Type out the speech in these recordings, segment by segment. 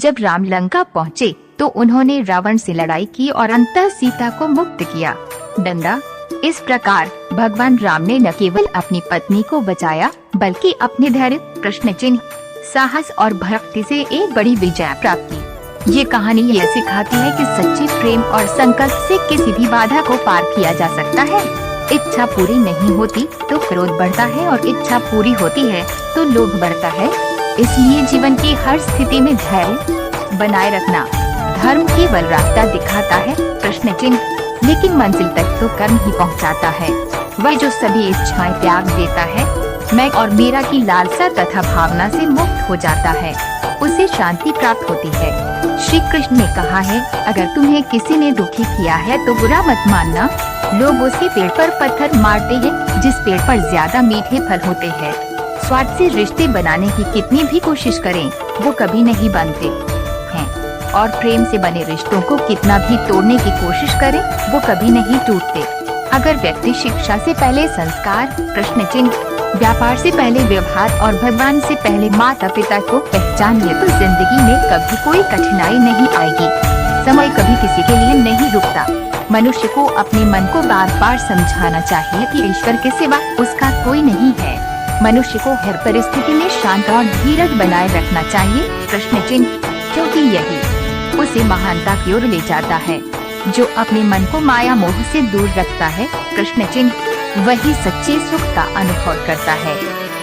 जब राम लंका पहुँचे तो उन्होंने रावण से लड़ाई की और अंततः सीता को मुक्त किया। डंडा। इस प्रकार भगवान राम ने न केवल अपनी पत्नी को बचाया बल्कि अपने धैर्य, प्रश्न चिन्ह, साहस और भक्ति से एक बड़ी विजय प्राप्त की। ये कहानी ये सिखाती है कि सच्चे प्रेम और संकल्प से किसी भी बाधा को पार किया जा सकता है। इच्छा पूरी नहीं होती तो क्रोध बढ़ता है और इच्छा पूरी होती है तो लोभ बढ़ता है। इसलिए जीवन की हर स्थिति में धैर्य बनाए रखना। धर्म केवल रास्ता दिखाता है, प्रश्न चिन्ह, लेकिन मंजिल तक तो कर्म ही पहुंचाता है। वह जो सभी इच्छाएं त्याग देता है, मैं और मेरा की लालसा तथा भावना से मुक्त हो जाता है, उसे शांति प्राप्त होती है। श्री कृष्ण ने कहा है, अगर तुम्हें किसी ने दुखी किया है तो बुरा मत मानना। लोग उसी पेड़ पर पत्थर मारते हैं जिस पेड़ पर ज्यादा मीठे फल होते हैं। स्वार्थ से रिश्ते बनाने की कितनी भी कोशिश करें वो कभी नहीं बनते हैं, और प्रेम से बने रिश्तों को कितना भी तोड़ने की कोशिश करें वो कभी नहीं टूटते। अगर व्यक्ति शिक्षा से पहले संस्कार, प्रश्न चिन्ह, व्यापार से पहले व्यवहार और भगवान से पहले माता पिता को पहचान ले तो जिंदगी में कभी कोई कठिनाई नहीं आएगी। समय कभी किसी के लिए नहीं रुकता। मनुष्य को अपने मन को बार बार समझाना चाहिए कि ईश्वर के सिवा उसका कोई नहीं है। मनुष्य को हर परिस्थिति में शांत और धीरज बनाए रखना चाहिए, प्रश्न चिन्ह, क्योंकि यही उसे महानता की ओर ले जाता है। जो अपने मन को माया मोह से दूर रखता है, प्रश्न चिन्ह, वही सच्चे सुख का अनुभव करता है।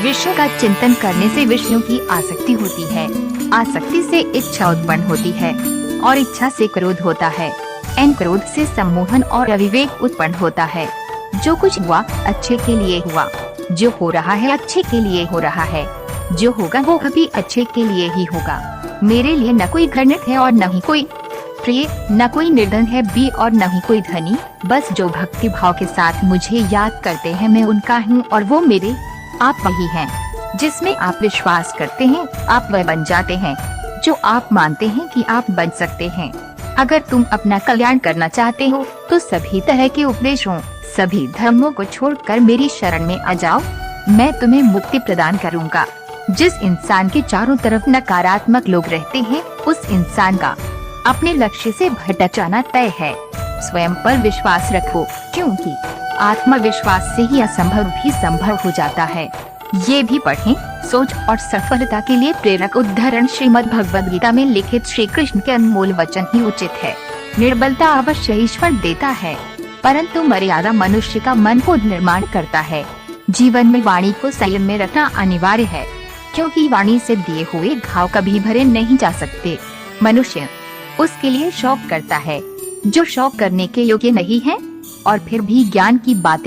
विष्णु का चिंतन करने से विष्णु की आसक्ति होती है। आसक्ति से इच्छा उत्पन्न होती है और इच्छा से क्रोध होता है। क्रोध से सम्मोहन और अविवेक उत्पन्न होता है। जो कुछ हुआ अच्छे के लिए हुआ, जो हो रहा है अच्छे के लिए हो रहा है, जो होगा वो कभी अच्छे के लिए ही होगा। मेरे लिए न कोई घृणित है और न ही कोई प्रिय, न कोई निर्धन है भी और न ही कोई धनी। बस जो भक्ति भाव के साथ मुझे याद करते हैं मैं उनका हूँ और वो मेरे। आप वही हैं। जिसमें आप विश्वास करते हैं आप वह बन जाते हैं जो आप मानते हैं कि आप बन सकते हैं। अगर तुम अपना कल्याण करना चाहते हो तो सभी तरह के उपदेशों, सभी धर्मों को छोड़कर मेरी शरण में आ जाओ। मैं तुम्हें मुक्ति प्रदान करूँगा। जिस इंसान के चारों तरफ नकारात्मक लोग रहते हैं उस इंसान का अपने लक्ष्य से भटक जाना तय है। स्वयं पर विश्वास रखो, क्योंकि आत्मविश्वास से ही असंभव भी संभव हो जाता है। ये भी पढ़ें। सोच और सफलता के लिए प्रेरक उद्धरण श्रीमद् भगवद गीता में लिखित श्री कृष्ण के अनमोल वचन ही उचित है। निर्बलता अवश्य ईश्वर देता है, परंतु मर्यादा मनुष्य का मन को निर्माण करता है। जीवन में वाणी को संयम में रखना अनिवार्य है, क्योंकि वाणी से दिए हुए घाव कभी भरे नहीं जा सकते। मनुष्य उसके लिए शौक करता है जो शौक करने के योग्य नहीं है, और फिर भी ज्ञान की बातें